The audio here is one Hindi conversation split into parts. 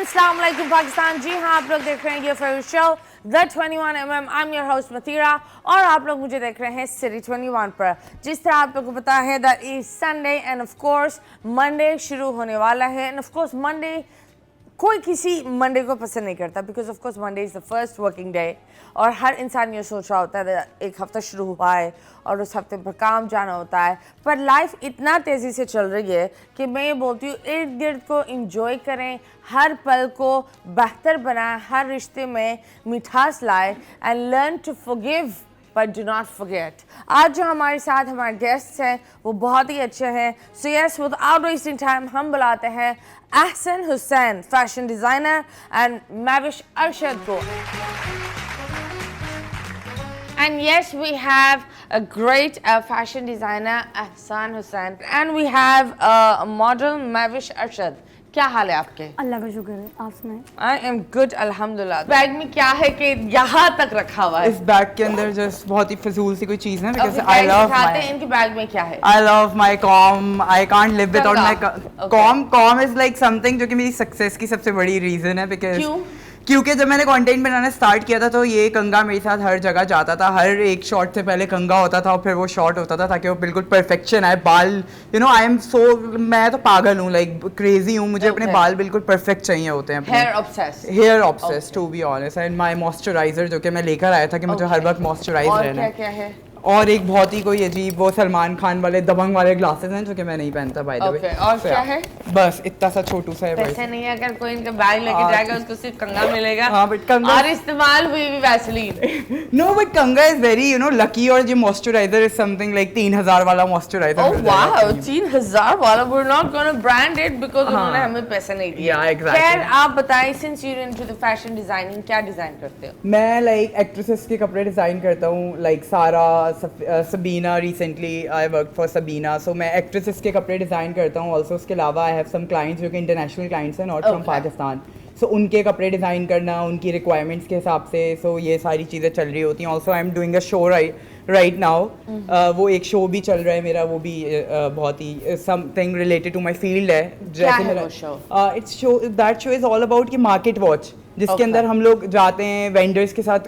अस्सलाम वालेकुम पाकिस्तान। जी हाँ, आप लोग देख रहे हैं ये favourite show the 21mm। I am your host Mathira और आप लोग मुझे देख रहे हैं सिटी 21 पर। जिस तरह आप लोग को पता है that is Sunday end of course Monday शुरू होने वाला है। एंड ऑफ कोर्स मंडे, कोई किसी मंडे को पसंद नहीं करता because of course Monday is the first working day और हर इंसान ये सोच रहा होता है एक हफ्ता शुरू हुआ है और उस हफ्ते पर काम जाना होता है। पर लाइफ इतना तेज़ी से चल रही है कि मैं ये बोलती हूँ इर्द गिर्द को इंजॉय करें, हर पल को बेहतर बनाएं, हर रिश्ते में मिठास लाए and learn to forgive but do not forget. आज जो हमारे साथ हमारे गेस्ट्स हैं वो बहुत ही अच्छे हैं। So yes, without wasting time हम बुलाते हैं Ahsan Hussain, fashion designer, and Mavish Arshad को। And yes, we have a great fashion designer, Ahsan Hussain, and we have a model, Mavish Arshad. क्या हाल है आपके? अल्लाह का शुक्र है, आप सुनाएं? I am good, अल्हम्दुलिल्लाह। बैग में क्या है कि यहाँ तक रखा हुआ है? इस बैग के अंदर जस्ट बहुत ही फजूल सी कोई चीज़ है because I I love दिखाते my हैं इनके बैग में क्या है? I love my com. I can't live without my com. Com is like something जो कि मेरी सक्सेस की सबसे बड़ी रीज़न है because क्यों? क्योंकि जब मैंने कंटेंट बनाना स्टार्ट किया था तो ये कंगा मेरे साथ हर जगह जाता था। हर एक शॉट से पहले कंगा होता था और फिर वो शॉट होता था ताकि वो बिल्कुल परफेक्शन आए। बाल आई एम सो, मैं तो पागल हूँ, लाइक क्रेजी हूँ। मुझे अपने बाल बिल्कुल परफेक्ट चाहिए होते हैं। Hair obsessed to be honest. And my moisturiser जो कि मैं लेकर आया था कि मुझे हर वक्त मॉइस्चराइज रहना है। क्या है? और एक बहुत ही कोई अजीब वो सलमान खान वाले दबंग वाले ग्लासेस हैं जो कि मैं नहीं पहनता बाय द वे। और क्या है? बस इतना सा छोटू सा है। वैसे नहीं है, अगर कोई इनका बैग लेके जाएगा उसको सिर्फ कंगा मिलेगा। हाँ, बट कंगा और इस्तेमाल हुई भी Vaseline. No but Kanga is very lucky. और जो मॉइस्चराइजर इज समथिंग लाइक 3000 वाला मॉइस्चराइजर। ओह वाओ, 3000 वाला। We are not gonna brand it because उन्होंने हमें पैसे नहीं दिए। खैर, आप बताएं, since you are into the fashion designing, क्या डिजाइन करते हो? मैं लाइक एक्ट्रेसेस के कपड़े डिजाइन करता हूँ, like Sara, Sabina. Recently I work for Sabina. So मैं एक्ट्रेसेस के कपड़े डिज़ाइन करता हूँ। ऑल्सो उसके अलावा आई हैव सम क्लाइंट्स जो कि इंटरनेशनल क्लाइंट्स हैं, नॉट फ्रॉम पाकिस्तान। सो उनके कपड़े डिज़ाइन करना उनकी रिक्वायरमेंट्स के हिसाब से। सो ये सारी चीज़ें चल रही होती हैं। Also I am doing a show right now. वो एक शो भी चल रहा है मेरा, वो भी बहुत ही something related to my field है। जैसे मेरा it's show, that show is all about कि मार्केट वॉच, जिसके अंदर हम लोग जाते हैं वेंडर्स के साथ,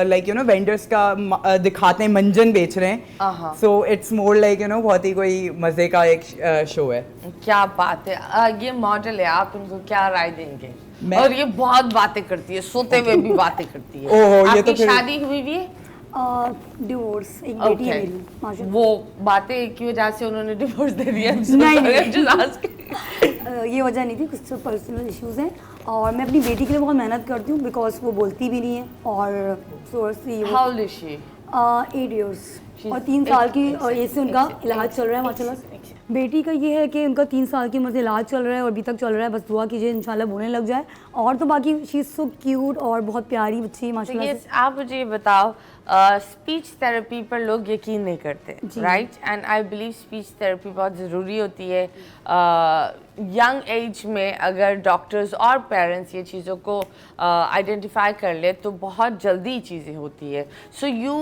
लाइक वेंडर्स का दिखाते हैं मंजन बेच रहे हैं। सो इट्स मोर लाइक बहुत ही कोई मजे का एक शो है। क्या बात है। ये मॉडल है, आप इनको क्या राय देंगे? और ये बहुत बातें करती है, सोते हुए भी बातें करती है। ओह, ये तो आपकी शादी हुई भी है? डिवोर्स, एक बेटी है मेरी माशाल्लाह। वो बातें की वजह से उन्होंने डिवोर्स दे दिया? नहीं, ये वजह नहीं थी, कुछ पर्सनल इश्यूज हैं। और मैं अपनी बेटी के लिए बहुत मेहनत करती हूँ बिकॉज वो बोलती भी नहीं है। और How old is she? 8 years और 3 साल की एज से उनका इलाज चल रहा है माशाल्लाह। बेटी का ये है कि उनका 3 साल की उम्र से इलाज चल रहा है और अभी तक चल रहा है। बस दुआ कीजिए इंशाल्लाह बोलने लग जाए। और तो बाकी शी इज़ सो क्यूट और बहुत प्यारी बच्ची माशाल्लाह से। आप मुझे ये बताओ, स्पीच थेरेपी पर लोग यकीन नहीं करते, right? And I believe speech therapy बहुत ज़रूरी होती है। यंग एज में अगर डॉक्टर्स और पेरेंट्स ये चीज़ों को आइडेंटिफाई कर ले तो बहुत जल्दी चीज़ें होती है। सो यू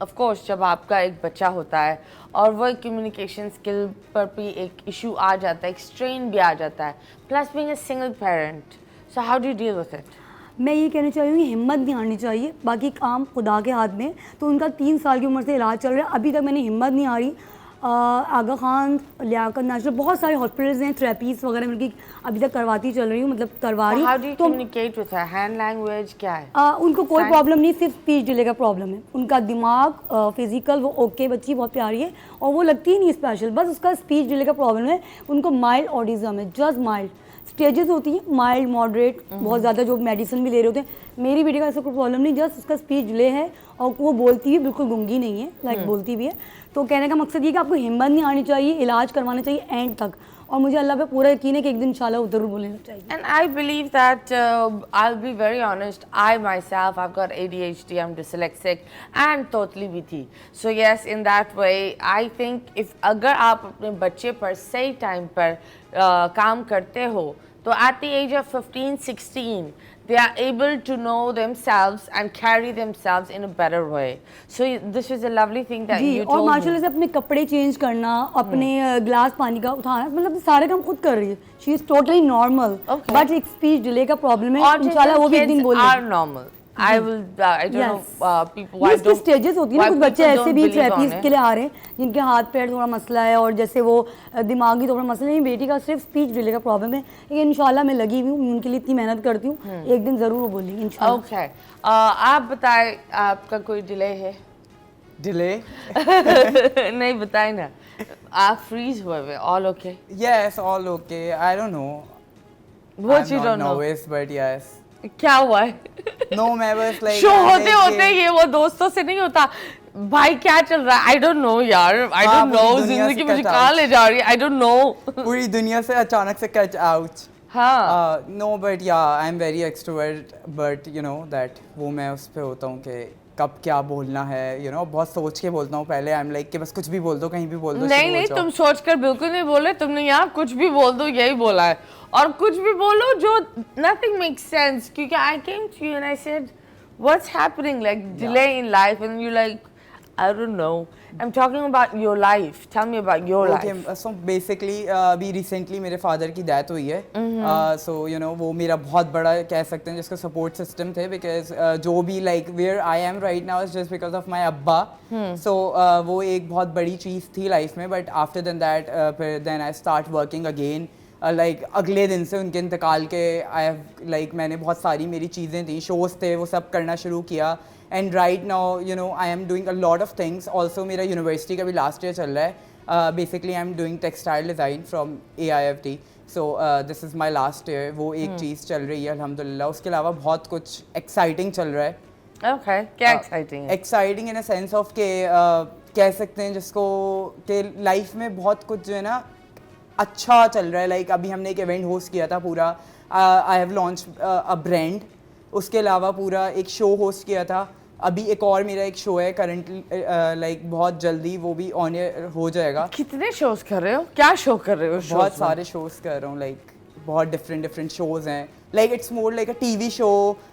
ऑफ कोर्स, जब आपका एक बच्चा होता है और वो कम्युनिकेशन स्किल पर भी एक इशू आ जाता है, एक स्ट्रेन भी आ जाता है, plus being a single parent, so how do you deal with it? मैं ये कहना चाहूँगी हिम्मत नहीं हारनी चाहिए, बाकी काम खुदा के हाथ में। तो उनका 3 साल की उम्र से इलाज चल रहा है, अभी तक मैंने हिम्मत नहीं हारी। आगा खान, लियाकत नेशनल, बहुत सारे हॉस्पिटल्स हैं, थेरेपीज वगैरह मिलकी अभी तक करवाती चल रही हूँ, मतलब करवा रही हूँ। तो communicate with her, hand language क्या है? उनको कोई प्रॉब्लम नहीं, सिर्फ स्पीच डिले का प्रॉब्लम है। उनका दिमाग फिजिकल वो ओके, बच्ची बहुत प्यारी है और वो लगती ही नहीं स्पेशल, बस उसका स्पीच डिले का प्रॉब्लम है। उनको माइल्ड ऑटिज्म है, जस्ट माइल्ड। स्टेजेस होती हैं माइल्ड, मॉडरेट, बहुत ज़्यादा, जो मेडिसिन भी ले रहे होते हैं। मेरी बेटी का ऐसा कोई प्रॉब्लम नहीं, जस्ट उसका स्पीच डिले है और वो बोलती भी बिल्कुल गूंगी नहीं है, लाइक बोलती भी है। तो कहने का मकसद ये कि आपको हिम्मत नहीं आनी चाहिए, इलाज करवाना चाहिए एंड तक। और मुझे अल्लाह पे पूरा यकीन है कि एक दिन इंशाल्लाह वो ज़रूर बोलने लग जाएगी। And I believe that I'll be very honest, I myself, I've got ADHD, I'm dyslexic and totally with थी। So yes, in that way, I think if अगर आप अपने बच्चे पर सही टाइम पर काम करते हो तो at the age of 15-16 they are able to know themselves and carry themselves in a better way. So this is a lovely thing that जी you और told मार्शल me. से अपने कपड़े चेंज करना, अपने ग्लास पानी का उठाना, मतलब सारे काम खुद कर रही है. She is totally normal. Okay. But एक स्पीच डिले का प्रॉब्लम है. इंशाल्लाह वो भी एक दिन Autism kids बोलेगी. are normal. I will. I don't Yes. know people. Why इसकी don't? स्टेजेस होती है why ना, कुछ बच्चे people ऐसे don't भी believe on थेरेपीज it. के लिए आ रहे हैं जिनके हाथ पैर थोड़ा मसला है और जैसे वो दिमागी थोड़ा मसला है. बेटी का सिर्फ स्पीच डिले का प्रॉब्लम है. लेकिन इंशाल्लाह मैं लगी हुई हूँ, उनके लिए इतनी मेहनत करती हूँ, एक दिन जरूर वो बोलेंगी इंशाल्लाह. Okay. आप बताएं, आपका कोई डिले है? Delay? नहीं बताए ना. आप फ्रीज हुए हुए. All okay. Yes, all okay. I don't know. What I'm you not don't know? nervous, but yes. क्या हुआ है? No, मैं बस like. शो I'm होते like होते ये वो दोस्तों से नहीं होता. भाई क्या चल रहा है? I don't know यार. I हाँ, don't know. पूरी दुनिया जिंदगी से मुझे cut कहाँ out. ले जा रही है? I don't know. पूरी दुनिया से अचानक से cut out. हाँ. No, but yeah, I'm very extrovert, but you know that वो मैं उस पे होता हूँ कि कब क्या बोलना है, you know, बहुत सोच के बोलता हूँ पहले. I'm like कि बस कुछ भी बोल दो, कहीं भी बोल दो. नहीं शुरू हो नहीं, जाओ. तुम सोचकर बिल्कुल नहीं बोले. तुमने यहाँ कुछ भी बोल दो यही बोला है. और कुछ भी बोलो जो nothing makes sense. क्योंकि I came to you and I said, what's happening? Like delay in life, and you're like, I don't know. I'm talking about your life. Tell me about your Okay, life. so basically अभी recently मेरे father की death हुई है. So you know वो मेरा बहुत बड़ा कह सकते हैं जिसका support system थे, because जो भी like where I am right now is just because of my अब्बा. So वो एक बहुत बड़ी चीज़ थी life में, but after than that फिर then I start working again. Like अगले दिन से उनके इंतकाल के I have like मैंने बहुत सारी मेरी चीज़ें थी, shows थे, वो सब करना शुरू किया. And right now, you know, I am doing a lot of things. Also, मेरा university का भी last year चल रहा है. Basically, I'm doing textile design from AIFT. So this is my last year. वो एक चीज़ चल रही है अल्हम्दुलिल्लाह. उसके अलावा बहुत कुछ exciting चल रहा है. Okay, क्या exciting है? Exciting in a sense of के कह सकते हैं जिसको कि life में बहुत कुछ जो है ना अच्छा चल रहा है. Like अभी हमने एक event host किया था पूरा. I have launched a brand. उसके अलावा पूरा एक शो होस्ट किया था. अभी एक और मेरा एक शो है करंटली, लाइक बहुत जल्दी वो भी ऑन एयर हो जाएगा. कितने शोज कर रहे हो? क्या शो कर रहे हो? बहुत सारे शोज कर रहा हूँ, लाइक बहुत डिफरेंट शोज हैं. Like it's more like a TV show,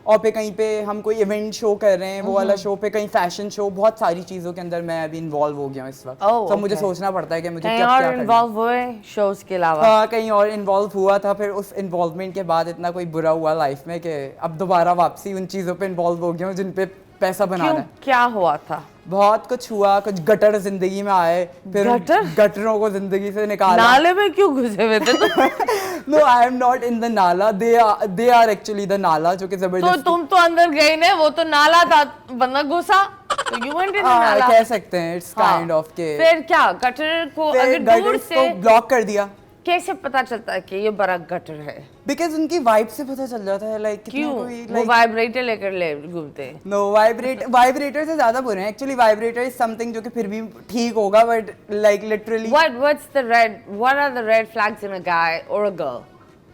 और पे कहीं पे हम कोई इवेंट शो कर रहे हैं, वो वाला शो पे कहीं फैशन शो. बहुत सारी चीज़ों के अंदर मैं अभी इन्वॉल्व हो गया हूँ इस वक्त. Oh, तो मुझे okay. सोचना पड़ता है कि मुझे कहीं क्या और क्या करना है. इन्वॉल्व हुए शोज के अलावा? हाँ, कहीं और इन्वॉल्व हुआ था. फिर उस इन्वॉल्वमेंट के बाद इतना कोई बुरा हुआ लाइफ में कि अब दोबारा वापसी उन चीज़ों पे इन्वॉल्व हो गया हूँ जिन पे पैसा बनाना क्यों? है. क्या हुआ था? बहुत कुछ हुआ, कुछ गटर जिंदगी में आए, फिर गटर? गटरों को जिंदगी से निकाला. नाले में क्यों घुसे हुए थे तुम? No, I am not in the nala. They are actually the नाला, जो कि तो जबरदस्त. तुम तो अंदर गए ना, वो तो नाला था, बंदा घुसा. तो you went in the नाला. कह सकते हैं इट्स हाँ. काइंड ऑफ के. फिर क्या गटर को फिर अगर दूर गटर्स से को ब्लॉक कर दिया, कैसे पता चलता है कि ये बड़ा गटर है? बिकॉज उनकी वाइब से पता चल जाता है. लाइक क्यों? वो वाइब्रेटर लेकर ले घूमते हैं. नो, वाइब्रेटर से ज्यादा बुरे हैं एक्चुअली. वाइब्रेटर इज समथिंग जो कि फिर भी ठीक होगा, but like literally What are the red flags in a guy or a girl?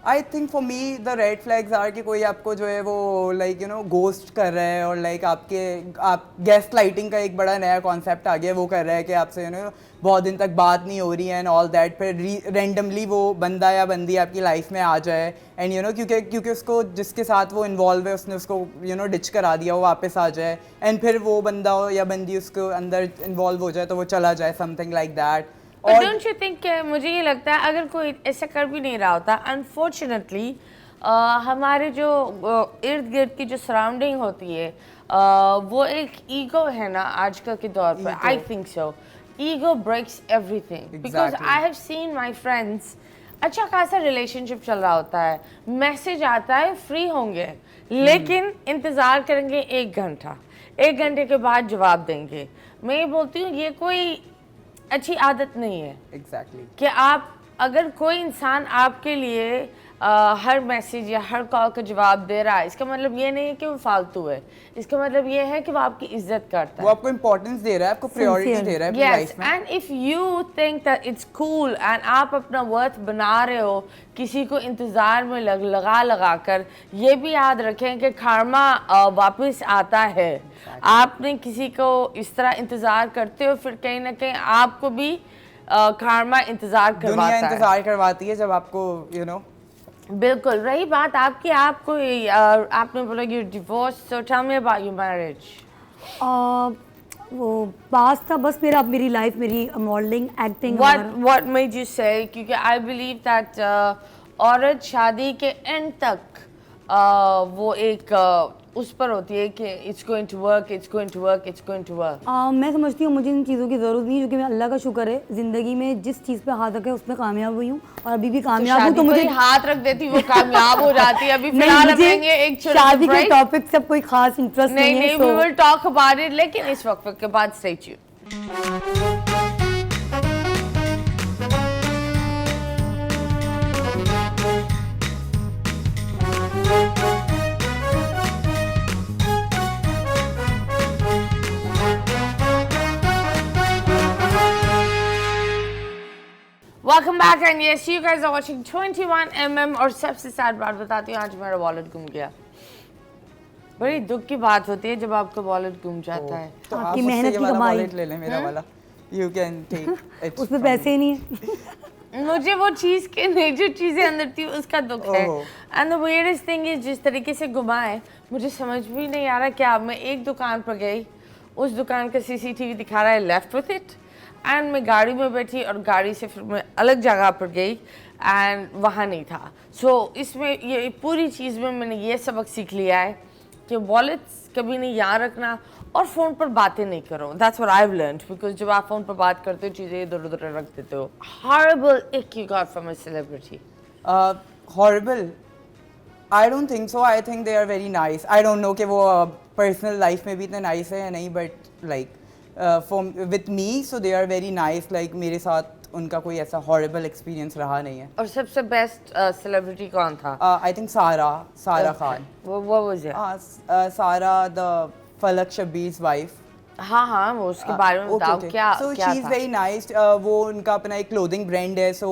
I think for me the red flags are कि कोई आपको जो है वो लाइक यू नो गोस्ट कर रहा है, और लाइक आप गेस्ट लाइटिंग का एक बड़ा नया कॉन्सेप्ट आ गया, वो कर रहा है कि आपसे यू नो बहुत दिन तक बात नहीं हो रही है एंड ऑल दैट. फिर रेंडमली वो बंदा या बंदी आपकी लाइफ में आ जाए एंड यू नो क्योंकि उसको जिसके साथ वो इन्वॉल्व है उसने उसको यू नो डिच करा दिया, वो वापस आ जाए एंड फिर वो बंदा हो या बंदी उसको अंदर इन्वॉल्व हो जाए तो वो चला जाए, something like that. But don't you think मुझे ये लगता है अगर कोई ऐसा कर भी नहीं रहा होता, अनफॉर्चुनेटली हमारे जो इर्द गिर्द की जो सराउंडिंग होती है वो एक ईगो है ना आजकल के दौर पर. I think so. Ego breaks everything because I have seen my friends, अच्छा खासा रिलेशनशिप चल रहा होता है, मैसेज आता है फ्री होंगे, लेकिन इंतज़ार करेंगे 1 घंटा, 1 घंटे के बाद जवाब देंगे. मैं ये बोलती हूँ ये कोई अच्छी आदत नहीं है. एग्जैक्टली. कि आप अगर कोई इंसान आपके लिए हर मैसेज या हर कॉल का जवाब दे रहा है, इसका मतलब ये नहीं है कि वो फालतू है, इसका मतलब ये है कि वो आपकी इज्जत करता वो है. आपको इम्पोर्टेंस दे रहा है, आपको प्रायोरिटी दे रहा है अपनी Yes, लाइफ में. and if you think that it's cool and आप अपना वर्थ बना रहे हो किसी को इंतज़ार में लगा कर, ये भी याद रखें कि karma वापस आता है. आपने किसी को इस तरह इंतज़ार करते हो, फिर कहीं ना कहीं आपको भी karma इंतज़ार दुनिया करवाता है. इंतजार करवाती है जब आपको यू नो बिल्कुल। रही बात आपकी, आपको आपने बोला you divorce, so tell me about your marriage. वो पास था बस मेरा, अब मेरी लाइफ, मेरी modelling, acting. What made you say? क्योंकि I believe that औरत शादी के एंड तक वो एक उस पर होती है कि it's going to work, it's going to work, it's going to work. मैं समझती हूँ मुझे इन चीज़ों की ज़रूरत नहीं है, क्योंकि मैं अल्लाह का शुक्र है ज़िंदगी में जिस चीज़ पे हाथ रखा है उसमें कामयाब हुई हूँ और अभी भी कामयाब हूँ। तो मुझे हाथ रख देती वो कामयाब हो जाती है। अभी नहीं, फिलहाल मुझे लेंगे एक शादी के टॉपिक से कोई खास इंटरेस्ट नहीं है। नहीं, we will talk about it, लेकिन इस वक्त के बाद stay tuned. Welcome back and yes, you guys are watching 21mm और सबसे सैड बात बताती हूँ, आज मेरा वॉलेट गुम गया। बड़ी दुख की बात होती है जब आपका वॉलेट गुम जाता है। तो आपकी आप मेहनत मुझसे की ये वाला कमाई। wallet ले लें, मेरा वाला यू कैन टेक इट। उसमें पैसे ही नहीं है। मुझे वो चीज़ के नहीं, जो चीज़ें अंदर थी उसका दुख है। And the weirdest thing is जिस तरीके से गुमाए मुझे समझ भी नहीं आ रहा क्या। मैं एक दुकान पर गई, उस दुकान का CCTV दिखा रहा है लेफ्ट विथ इट, एंड मैं गाड़ी में बैठी और गाड़ी से फिर मैं अलग जगह पर गई एंड वहाँ नहीं था। सो इसमें ये पूरी चीज़ में मैंने ये सबक सीख लिया है कि वॉलेट्स कभी नहीं यहाँ रखना और फ़ोन पर बातें नहीं करो। That's what I have learned, because जब आप फ़ोन पर बात करते हो चीज़ें इधर उधर रख देते हो। Horrible ick you got from a celebrity. Horrible, I don't think so. I think they are very nice. I don't know कि वो पर्सनल लाइफ में भी इतने नाइस है या नहीं, but like with me so they are very nice. Like मेरे साथ उनका कोई ऐसा हॉरिबल एक्सपीरियंस रहा नहीं है। और सबसे बेस्ट सेलिब्रिटी कौन था? आई थिंक सारा खान। वो वाज इट? सारा द फलक शब्बीर's वाइफ। हाँ, वो उसके बारे में बताओ। क्या शी इज़ वेरी नाइस। वो उनका अपना एक क्लोथिंग ब्रांड है। सो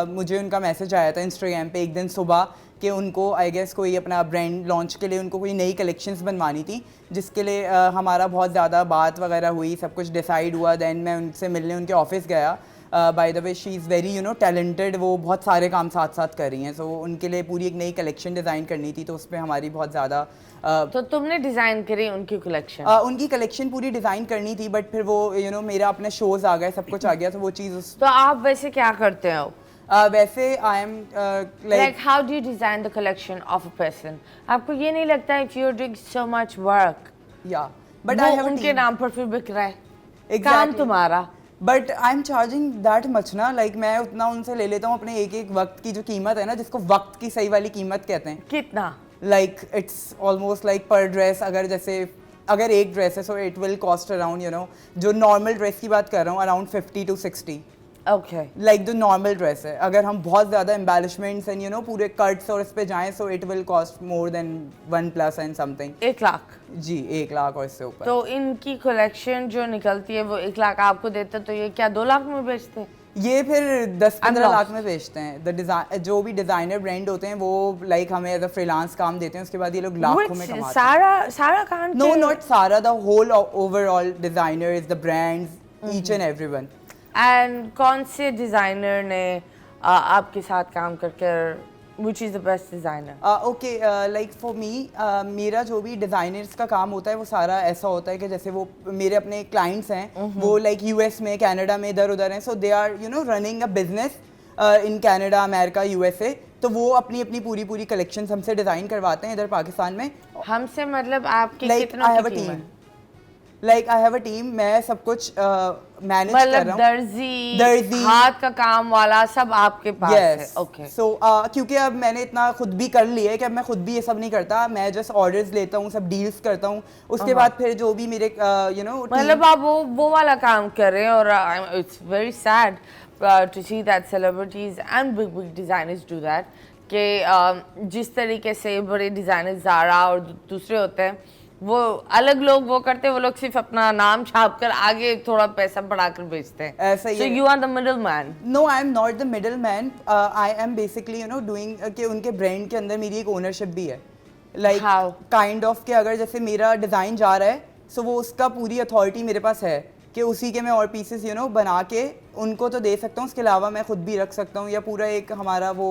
मुझे उनका मैसेज आया था इंस्टाग्राम पे एक दिन सुबह कि उनको आई गेस कोई अपना ब्रांड लॉन्च के लिए उनको कोई नई कलेक्शंस बनवानी थी, जिसके लिए हमारा बहुत ज़्यादा बात वगैरह हुई, सब कुछ डिसाइड हुआ। दैन मैं उनसे मिलने उनके ऑफिस गया। By the way she is very talented. वो बहुत सारे काम साथ साथ कर रही हैं। सो उनके लिए पूरी एक नई कलेक्शन डिज़ाइन करनी थी, तो उस पर हमारी बहुत ज़्यादा तो तुमने डिज़ाइन करी उनकी कलेक्शन? उनकी कलेक्शन पूरी डिज़ाइन करनी थी, बट फिर वो मेरा अपने शोज़ आ गए, सब कुछ आ गया, तो वो चीज़ तो आप वैसे क्या करते हो? वैसे I am like how do you design the collection of a person? आपको ये नहीं लगता if you're doing so much work, या बट आई हैव उनके नाम पर फिर बिक रहा है काम तुम्हारा? But I am charging that much ना। लाइक मैं उतना उनसे ले लेता हूँ अपने एक एक वक्त की जो कीमत है ना, जिसको वक्त की सही वाली कीमत कहते हैं। कितना? लाइक इट्स ऑलमोस्ट लाइक पर ड्रेस। अगर एक ड्रेस है सो इट विल कॉस्ट अराउंड जो नॉर्मल ड्रेस की बात कर रहा हूँ around 50 to 60। Okay, like the normal dress है। अगर हम बहुत ज़्यादा एम्बेलिशमेंट्स एंड पूरे कट्स और इस पे जाएं so it will cost more than 1+ and something. 1 lakh? जी, 1 लाख और इससे ऊपर। तो इनकी कलेक्शन जो निकलती है वो 1 लाख आपको देते, तो ये क्या 2 लाख में बेचते हैं? ये फिर 10-15 लाख में बेचते हैं। जो भी डिज़ाइनर ब्रांड होते हैं वो लाइक हमें एज अ फ्रीलांस काम देते हैं, उसके बाद ये लोग लाखों में कमाते हैं। Sara Khan? No, not Sara, the whole overall designers, the brands, each and everyone. And कौन से डिज़ाइनर ने आपके साथ काम करके which is the best designer? Okay, like for me मेरा जो भी डिज़ाइनर्स का काम होता है वो सारा ऐसा होता है कि जैसे वो मेरे अपने क्लाइंट्स हैं वो लाइक US में, कनाडा में, इधर उधर हैं। So they are running a business in Canada, America, USA। तो वो अपनी अपनी पूरी कलेक्शन हमसे डिज़ाइन करवाते हैं इधर पाकिस्तान में। हमसे मतलब आपके लाइक कितनों आई हैव अ की टीम है? Team. Like I have a team. मैं सब कुछ मैनेज कर मतलब रहा हूँ। दर्जी, हाथ का काम वाला सब आपके पास है? ओके। सो क्योंकि अब मैंने इतना खुद भी कर लिया है कि अब मैं खुद भी ये सब नहीं करता। मैं जस्ट ऑर्डर्स लेता हूँ, सब डील्स करता हूँ, उसके बाद फिर जो भी मेरे मतलब आप वो वाला काम कर रहे हैं। और it's very sad to see that celebrities and big designers do that कि जिस तरीके से बड़े डिजाइनर ज़ारा और दूसरे होते हैं, वो अलग लोग वो करते हैं, वो लोग सिर्फ अपना नाम छाप कर आगे थोड़ा पैसा बढ़ाकर बेचते हैं। ऐसा ही So you are the middleman? No, I am not the middleman. I am basically doing कि उनके ब्रांड के अंदर मेरी एक ओनरशिप भी है। Like How? काइंड ऑफ कि अगर जैसे मेरा डिज़ाइन जा रहा है सो वो उसका पूरी अथॉरिटी मेरे पास है कि उसी के मैं और पीसेस यू नो बना के उनको तो दे सकता हूँ, उसके अलावा मैं खुद भी रख सकता हूँ, या पूरा एक हमारा वो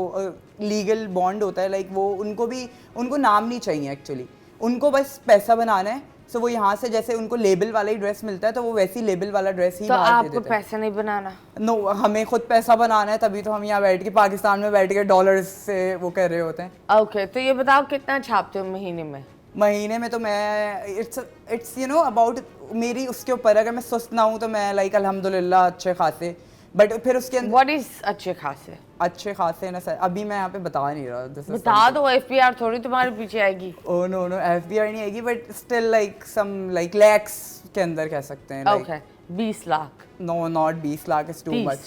लीगल बॉन्ड होता है, लाइक वो उनको नाम नहीं चाहिए एक्चुअली, उनको बस पैसा बनाना है। सो वो यहाँ से जैसे उनको लेबल वाला ही ड्रेस मिलता है तो वो वैसी लेबल वाला ड्रेस ही तो बाहर दे आपको देते हैं। पैसा नहीं बनाना? नो, हमें खुद पैसा बनाना है, तभी तो हम यहाँ बैठ के पाकिस्तान में बैठ के डॉलर्स से वो कर रहे होते हैं। ओके, तो ये बताओ कितना छापते हो महीने में? महीने में तो मैं इट्स यू नो अबाउट मेरी उसके ऊपर, अगर मैं सुस्त ना हूँ तो मैं लाइक अल्हम्दुलिल्लाह अच्छे खासे, बट फिर उसके अंदर व्हाट इज अच्छे खासे? अच्छे खासे ना सर, अभी मैं यहाँ पे बता नहीं रहा। बता दो, एफपीआर थोड़ी तुम्हारे पीछे आएगी। ओह नो नो, एफबीआई नहीं आएगी, but still like some like lakhs के अंदर कह सकते हैं। Okay, 20 lakh? No, not 20 lakh, is to 30? Much.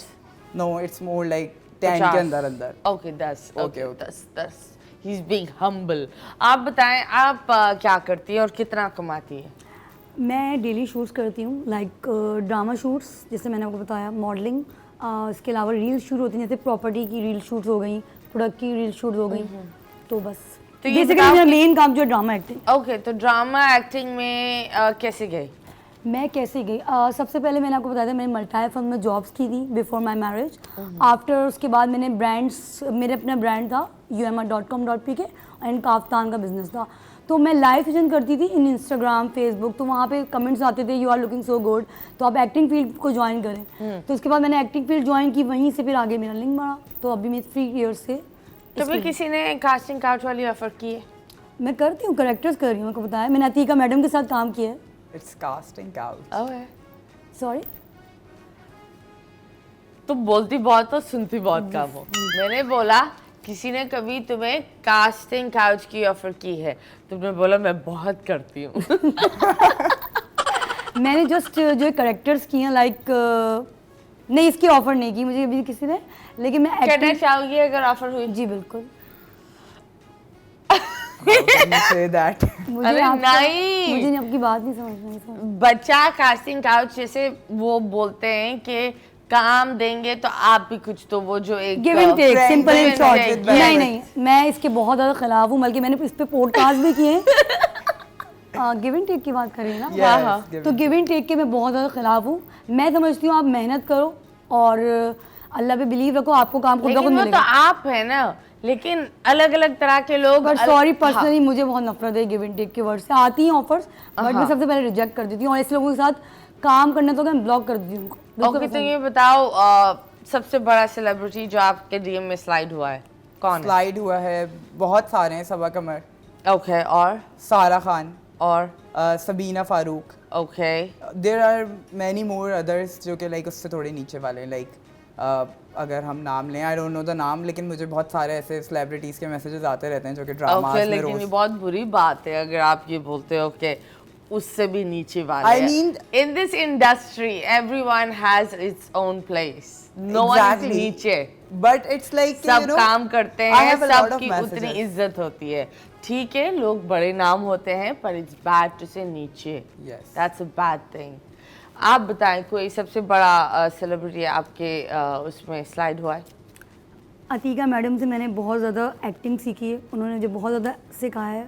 No, it's more like 10 के अंदर अंदर। Okay, 10। Okay, okay. 10। He is being humble. आप बताएं, आप क्या करती है और कितना कमाती है? मैं डेली शूट्स करती हूँ, लाइक ड्रामा शूट्स, जैसे मैंने आपको बताया, मॉडलिंग, इसके अलावा रील शूट होती हैं, जैसे प्रॉपर्टी की रील शूट्स हो गई, प्रोडक्ट की रील शूट हो गई, तो बस। तो ये बेसिकली बताओ मेरा कि- मेन काम जो है ड्रामा एक्टिंग। ओके, तो ड्रामा एक्टिंग में कैसे गई? मैं कैसे गई, सबसे पहले मैंने आपको बताया था, मैंने मल्टाई फिल्म में जॉब्स की थी बिफोर माई मैरिज। आफ्टर उसके बाद मैंने ब्रांड्स, मेरे अपना ब्रांड था umr.com.pk एंड काफ्तान का बिजनेस था। तो मैं लाइव सेशन करती थी इन इंस्टाग्राम, फेसबुक, तो वहाँ पे कमेंट्स आते थे you are looking so good, तो आप एक्टिंग फील्ड को ज्वाइन करें। तो उसके बाद मैंने एक्टिंग फील्ड ज्वाइन की, वहीं से फिर आगे मेरा लिंक बढ़ा, तो अभी मैं 3 ईयर्स से तुम्हें किसी ने कास्टिंग काउच वाली ऑफर की है? मैं करती हूँ, करेक्टर्स कर रही हूँ, आपको बताया, मैंने अतीका मैडम के साथ काम किया है। It's casting couch. Okay, sorry, तुम बोलती बहुत हो, सुनती बहुत कम हो। मैंने बोला किसी ने कभी तुम्हें कास्टिंग काउच की ऑफर की है, तुमने बोला मैं बहुत करती हूँ। मैंने जस्ट जो करेक्टर्स किए हैं, लाइक नहीं, इसकी ऑफर नहीं की मुझे अभी किसी ने, लेकिन मैं कहना एक्टिंग, चाहोगी अगर ऑफर हुई? जी बिल्कुल। say that। मुझे अरे नहीं। मुझे आपकी बात नहीं समझ। बच्चा कास्टिंग काउच जैसे वो बोलते हैं कि काम देंगे तो आप भी कुछ, तो वो जो एक give and take, friend simple give and and शॉर्ट। take, नहीं benefit। नहीं, मैं इसके बहुत ज़्यादा खिलाफ हूँ, बल्कि मैंने इस पे पॉडकास्ट भी किए हैं। गिव एंड टेक की बात करिए ना, Yes, हाँ। give तो and गिव एंड टेक के मैं बहुत ज़्यादा खिलाफ हूँ। मैं समझती हूँ आप मेहनत करो और अल्लाह पे बिलीव रखो, आपको काम खुद ब खुद लेकिन वो तो मिलेगा। आप है ना, लेकिन अलग अलग तरह के लोग। बट सॉरी, पर्सनली मुझे बहुत नफरत है गिव एंड टेक के वर्ड से। आती हैं ऑफर्स, बट मैं सबसे पहले रिजेक्ट कर देती हूँ, और ऐसे लोगों के साथ काम करने तो मैं ब्लॉक कर देती हूँ उनको। बिल्कुल ओके, तो पसंद ये बताओ सबसे बड़ा सेलिब्रिटी जो आपके डीएम में स्लाइड हुआ है कौन है? स्लाइड हुआ है, बहुत सारे हैं, सबा कमर, ओके, और सारा खान, और Sabeena Farooq, okay, there are many more others जो कि लाइक उससे थोड़े नीचे वाले, लाइक अगर हम नाम लें, आई डोंट नो द नाम, लेकिन मुझे बहुत सारे ऐसे सेलिब्रिटीज़ के मैसेजेस आते रहते हैं जो कि ड्रामा ओके, में लेकिन ये रोज। बहुत बुरी बात है अगर आप ये बोलते हो कि उससे भी नीचे वाले। I mean- in this industry everyone has its own place, no one is Exactly. नीचे, But it's like सब you know, काम करते I हैं, have a lot of सबकी उतनी messages. इज्जत होती है। ठीक है, लोग बड़े नाम होते हैं, पर इट्स बैड टू से नीचे, Yes. That's a bad thing. आप बताएं, कोई सबसे बड़ा सेलिब्रिटी आपके उसमें स्लाइड हुआ है? अतीका मैडम से मैंने बहुत ज़्यादा एक्टिंग सीखी है, उन्होंने मुझे बहुत ज़्यादा सिखाया है।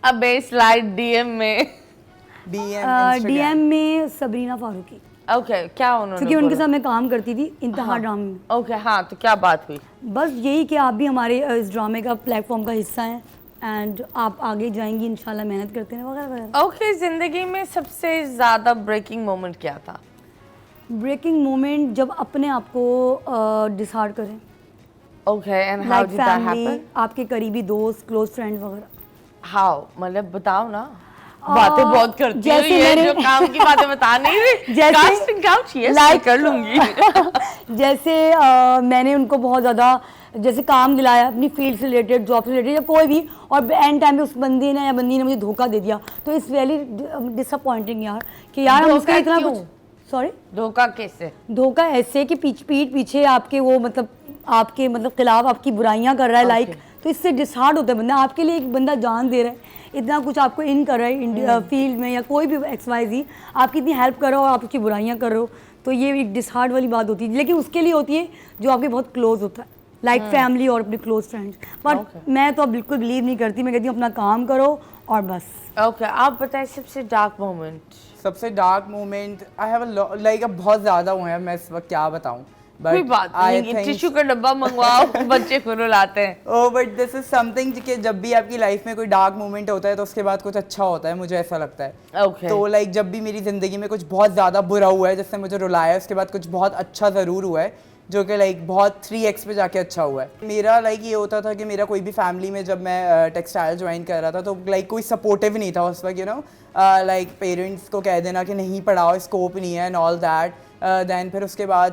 अबे स्लाइड डीएम में? DM, Instagram. डीएम में सबरीना फारूकी, ओके, क्या उन्होंने क्योंकि उनके बोला? साथ मैं काम करती थी इंतहा ड्रामे में। ओके, हाँ, तो क्या बात हुई? बस यही कि आप भी हमारे इस ड्रामे का प्लेटफॉर्म का हिस्सा हैं, एंड आप आगे जाएंगी इंशाल्लाह, मेहनत करते हैं वगैरह वगैरह। ओके, जिंदगी में सबसे ज्यादा ब्रेकिंग मोमेंट क्या था? ब्रेकिंग मोमेंट जब अपने आप को डिसहार्ड करें, okay, and how like did that family, happen? आपके करीबी दोस्त, क्लोज फ्रेंड्स वगैरह। हाउ, मतलब बताओ ना। बातें बहुत करती हो, जैसे ये मैंने- जो काम की बातें बता नहीं रही। जैसे- कास्टिंग काउच, यस, Like- कर लूंगी। जैसे मैंने उनको बहुत ज़्यादा जैसे काम दिलाया अपनी फील्ड से रिलेटेड, जॉब से रिलेटेड या कोई भी, और एंड टाइम पे उस बंदी ने या बंदी ने मुझे धोखा दे दिया, तो इट्स रियली डिसअपॉइंटिंग यार, कि यार हम उसका धोखा इतना क्यों? कुछ, सॉरी, धोखा कैसे? धोखा ऐसे कि पीठ पीछे आपके वो मतलब आपके मतलब खिलाफ आपकी बुराइयां कर रहा है, लाइक, तो इससे डिसहार्ड होता है बंदा। आपके लिए एक बंदा जान दे रहा है, इतना कुछ आपको इन कर रहा है इंडिया फील्ड में या कोई भी XYZ, आपकी इतनी हेल्प कर रहा हो और आप उसकी बुराइयां कर रहे हो, तो ये एक डिसहार्ड वाली बात होती है। लेकिन उसके लिए होती है जो आपके बहुत क्लोज होता है, लाइक फैमिली और अपने क्लोज फ्रेंड्स। बट मैं तो अब बिल्कुल बिलीव नहीं करती, मैं कहती हूँ अपना काम करो और बस। ओके, आप बताएं सबसे डार्क मोमेंट। सबसे dark moment I have like अब बहुत ज़्यादा हुए हैं, मैं इस वक्त क्या बताऊँ, कोई बात नहीं, टिश्यू का डब्बा मंगवाओ, बच्चे को रुलाते हैं। Oh but this is something कि जब भी आपकी लाइफ में कोई डार्क मोमेंट होता है तो उसके बाद कुछ अच्छा होता है, मुझे ऐसा लगता है। Okay. तो लाइक जब भी मेरी ज़िंदगी में कुछ बहुत ज़्यादा बुरा हुआ है जिससे मुझे रुलाया है, उसके बाद कुछ बहुत अच्छा ज़रूर हुआ है जो कि लाइक बहुत 3x पे जाके अच्छा हुआ है। मेरा लाइक ये होता था कि मेरा कोई भी फैमिली में जब मैं टेक्सटाइल ज्वाइन कर रहा था तो लाइक कोई सपोर्टिव नहीं था उस वक्त, यू नो, लाइक पेरेंट्स को कह देना कि नहीं पढ़ाओ, स्कोप नहीं है एंड ऑल दैट। देन फिर उसके बाद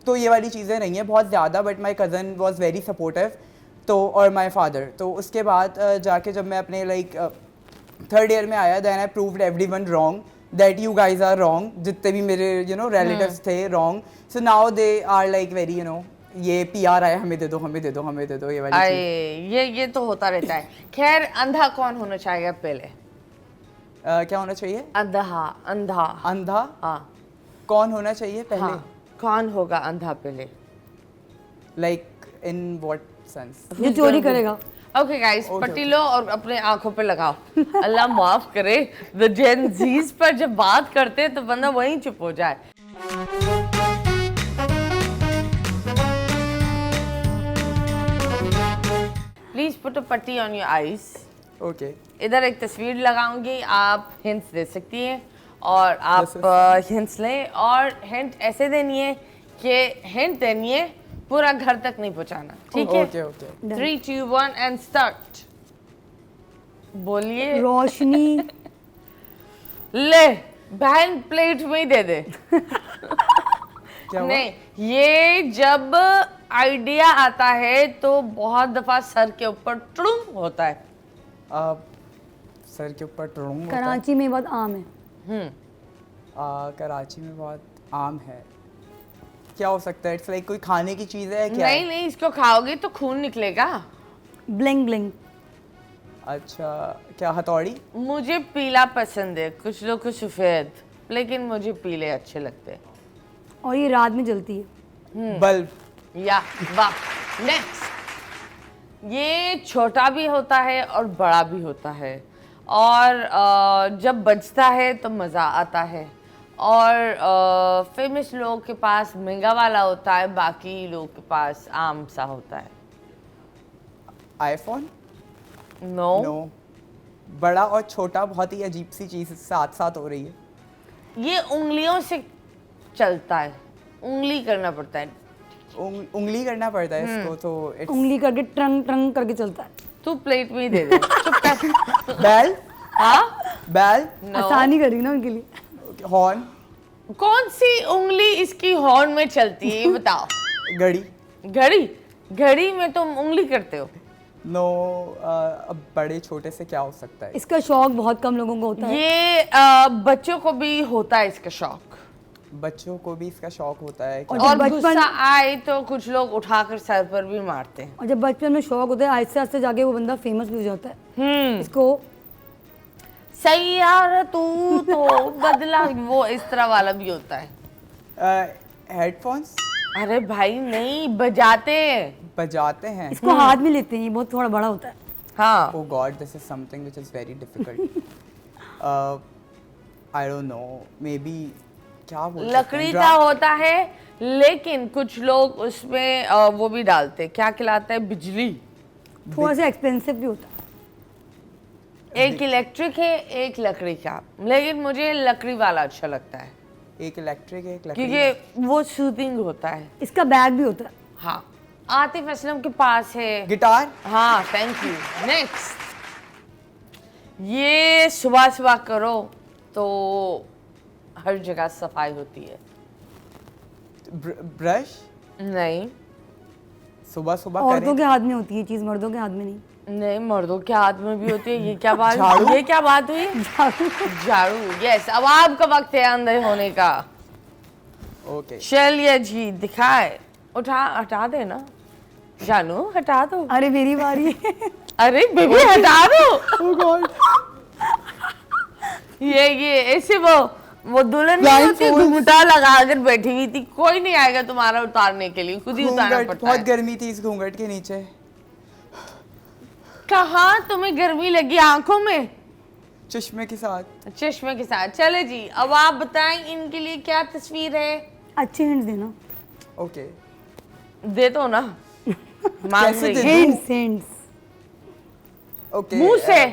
तो ये वाली चीज़ें नहीं है बहुत ज़्यादा, but my cousin was very supportive, तो और माई फादर। तो उसके बाद जाके जब मैं अपने लाइक थर्ड ईयर में आया, then I proved everyone wrong that you guys are wrong, जितने भी मेरे यू नो रिलेटिव्स थे wrong. So now they are like very you know, ये PR आया, हमें दे दो हमें दे दो हमें दे दो, ये वाली अरे चीज़। ये तो होता रहता है। खैर, अंधा कौन होना चाहिए पहले? क्या होना चाहिए? अंधा अंधा अंधा हाँ कौन होना चाहिए पहले? हाँ, कौन होगा अंधा पहले? Like in what sense? जो चोरी करेगा। ओके गाइस, पट्टी लो और अपने आंखों पे लगाओ। अल्लाह माफ करे, द जेन जीज पर जब बात करते हैं तो बंदा वहीं चुप हो जाए। प्लीज पुट अ पट्टी ऑन योर आईज। ओके, इधर एक तस्वीर लगाऊंगी, आप हिंट्स दे सकती हैं और आप हिंट्स लें, और हिंट ऐसे देनी है कि हिंट देनी है, पूरा घर तक नहीं पहुंचाना, ठीक है? Okay okay. 3, 2, 1 and start. बोलिए। रोशनी। ले, बहन प्लेट में ही दे दे। क्या हुआ? नहीं, ये जब आइडिया आता है तो बहुत दफा सर के ऊपर टुड़ुम होता है। सर के ऊपर टुड़ुम होता है। कराची में बहुत आम है। कराची में बहुत आम है, क्या हो सकता है? इट्स लाइक कोई खाने की चीज़ है क्या? नहीं नहीं, इसको खाओगे तो खून निकलेगा। Bling bling. अच्छा, क्या हथौड़ी? मुझे पीला पसंद है, कुछ लोग को सफेद, लेकिन मुझे पीले अच्छे लगते हैं। और ये रात में जलती है। बल्ब? या वाह। नेक्स्ट, ये छोटा भी होता है और बड़ा भी होता है, और जब बजता है तो मज़ा आता है, और फेमस लोगों के पास महंगा वाला होता है, बाकी लोगों के पास आम सा होता है। आईफोन? No no. बड़ा और छोटा बहुत ही अजीब सी चीज़ साथ साथ हो रही है। ये उंगलियों से चलता है, उंगली करना पड़ता है। उंगली करना पड़ता है इसको, तो it's- उंगली करके ट्रंग ट्रंग करके चलता है। तू प्लेट में ही दे दे। चुप कर। बैल? हाँ? बैल? No. आसानी करी ना उनके लिए। हॉर्न? कौन सी उंगली इसकी हॉर्न में चलती है, ये बताओ। घड़ी? घड़ी? घड़ी में तुम उंगली करते हो? नो। अब बड़े छोटे से क्या हो सकता है? इसका शौक बहुत कम लोगों को होता है। ये बच्चों को भी होता है इसका शौक, बच्चों को भी इसका शौक होता है और क्या? जब और बचपन- गुस्सा आए तो कुछ लोग उठाकर सर पर भी मारते हैं। और जब बचपन में शौक होता है, आहिस्ते आहिस्ते जाके वो बंदा फेमस भी हो जाता है। इसको सही यार, तू तो बदला। वो इस तरह वाला भी होता है। हेडफोन्स? अरे भाई नहीं, बजाते हैं। बजाते हैं? इसको हाथ में लेते हैं, ये बहुत थोड़ा बड़ा होता है। हाँ, Oh God, this is something which is very difficult. I don't know. Maybe क्या बोल सकते हैं? लकड़ी का होता है, लेकिन कुछ लोग उसमें वो भी डालते हैं, क्या खिलाता है, बिजली। थोड़ा सा एक्सपेंसिव भी होता है। एक इलेक्ट्रिक है, एक लकड़ी का, लेकिन मुझे लकड़ी वाला अच्छा लगता है एक इलेक्ट्रिक एक लकड़ी। क्योंकि वो सूदिंग होता है। इसका बैग भी होता है। हाँ, आतिफ असलम के पास है। गिटार? हाँ, थैंक यू। नेक्स्ट, ये सुबह सुबह करो तो हर जगह सफाई होती है। ब्रश? नहीं सुबह सुबह औरतों करें? के हाथ में होती है चीज, मर्दों के हाथ में नहीं। नहीं, मर्दों के हाथ में भी होती है। ये क्या बात, झाड़ू? ये क्या बात हुई? झाड़ू। यस, अब आपका वक्त है अंधे होने का। ओके। चलिए जी, दिखाए। उठा, हटा दे ना जानू, हटा दो। अरे मेरी बारी है। अरे बेबी, हटा दो। Oh God. ये ऐसे वो दुल्हन नहीं Blind होती, folds. घूंघटा लगा कर बैठी हुई थी, कोई नहीं आएगा तुम्हारा उतारने के लिए, खुद ही उतारना घूंघट, पड़ता बहुत है। गर्मी थी इस घूंघट के नीचे। कहाँ तुम्हें गर्मी लगी आंखों में? चश्मे के साथ। चश्मे के साथ। चले जी, अब आप बताएं इनके लिए क्या तस्वीर है। अच्छे हिंट्स देना। ओके दे दो ना। मांग कैसे रही दे है। दूं? हिंट्स ओके मुंह से।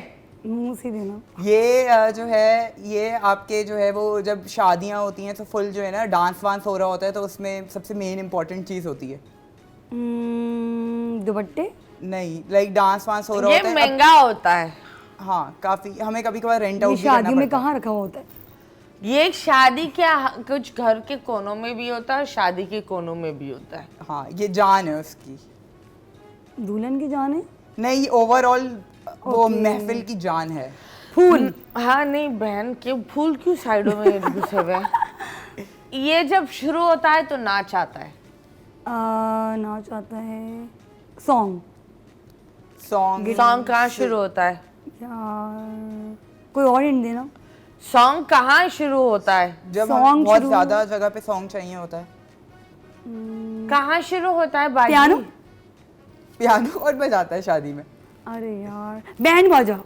मुंह से देना। ये जो है ये आपके जो है वो जब शादियां होती हैं तो फुल जो है ना डांस वांस हो रहा होता है तो उसमें सबसे मेन इंपॉर्टेंट चीज़ होती है। दुपट्टे। नहीं लाइक डांस वांस हो रहा ये होता है महंगा होता है। हाँ काफ़ी, हमें कभी कभार रेंट ये आउट भी करना शादियों में पड़ता है। कहाँ रखा हुआ होता है? ये शादी क्या कुछ घर के कोनों में भी होता है, शादी के कोनों में भी होता है। हाँ ये जान है उसकी। दुल्हन की जान है। नहीं ओवरऑल वो Okay. महफिल की जान है। फूल। हाँ नहीं बहन, क्यों फूल क्यों साइडों में घुसे हुए हैं? ये जब शुरू होता है तो नाच आता है। नाच आता है। सॉन्ग। सॉन्ग सॉन्ग कहाँ शुरू होता है? यार कोई और हिंट देना। सॉन्ग कहाँ शुरू होता है? जब Song हमें बहुत शुरू- ज़्यादा जगह पे सॉन्ग चाहिए होता है। कहाँ शुरू होता है बाजी? पियानो। पियानो और बजाता है शादी में। अरे यार बैंड बाजा।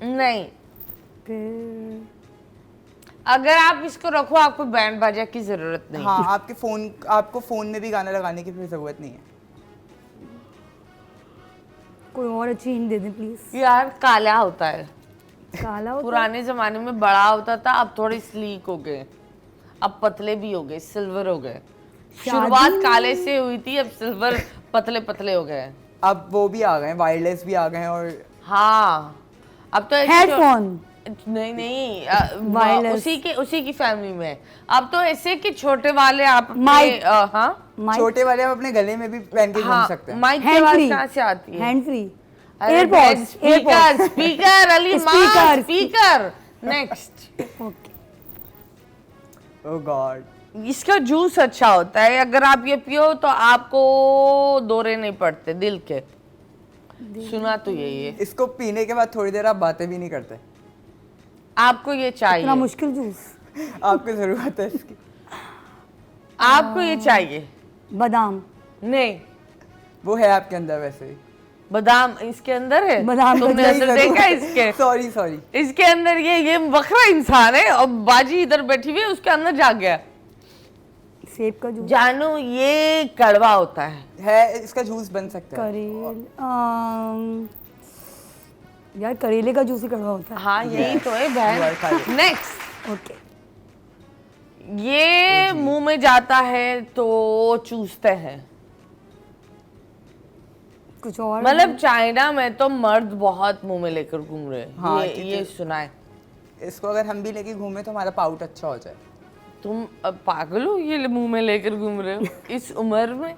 नहीं, फिर अगर आप इसको रखो आपको बैंड बाजा की जरूरत नहीं। हाँ आपको फोन में भी गाना लगाने की फिर ज़रूरत नहीं है। कोई और अच्छी हिंट दे दें प्लीज। यार काला होता है। काला होता है? पुराने जमाने में बड़ा होता था, अब थोड़े स्लीक हो गए, अब पतले भी हो गए, सिल्वर हो गए। शुरुआत काले से हुई थी, अब सिल्वर पतले पतले हो गए। अब वो भी आ गए, वायरलेस भी आ गए और हाँ अब तो ऐसे हेडफोन। नहीं नहीं Wireless. उसी की फैमिली में। अब तो ऐसे कि छोटे वाले आप अपने, Mic. हाँ माइक। छोटे वाले आप अपने गले में भी पहन के घूम हाँ सकते हैं। माइक की हैंड आवाज फ्री। कहाँ से आती है? Hand free. अरे एयरपॉड्स। स्पीकर स्पीकर अली माँ Speaker. Speaker. Next, okay. Oh God. इसका जूस अच्छा होता है, अगर आप ये पियो तो आपको दौरे नहीं पड़ते दिल के। सुना तो यही है। इसको पीने के बाद थोड़ी देर आप बातें भी नहीं करते। आपको ये इतना चाहिए, मुश्किल जूस। आपको जरूरत है इसकी। आपको ये चाहिए। बादाम। नहीं, वो है आपके अंदर वैसे ही। बादाम इसके अंदर है। बादाम का तुमने जूस ऐसे देखा इसके? सॉरी इसके अंदर ये बखरा इंसान है और बाजी इधर बैठी हुई है, उसके अंदर जा गया। सेब का जूस। जानू ये कड़वा होता है। इसका जूस बन सकता है। यार करेले का जूस ही कड़वा होता है। हाँ यही तो है You are बहन। correct. Next, okay. ये मुंह में जाता है तो चूसते हैं। कुछ और मतलब चाइना में तो मर्द बहुत मुंह में लेकर घूम रहे हैं। हाँ, ये सुना है। इसको अगर हम भी लेके घूमे तो हमारा पाउट अच्छा हो जाए। तुम अब पागल हो, ये मुंह में लेकर घूम रहे हो इस उम्र में?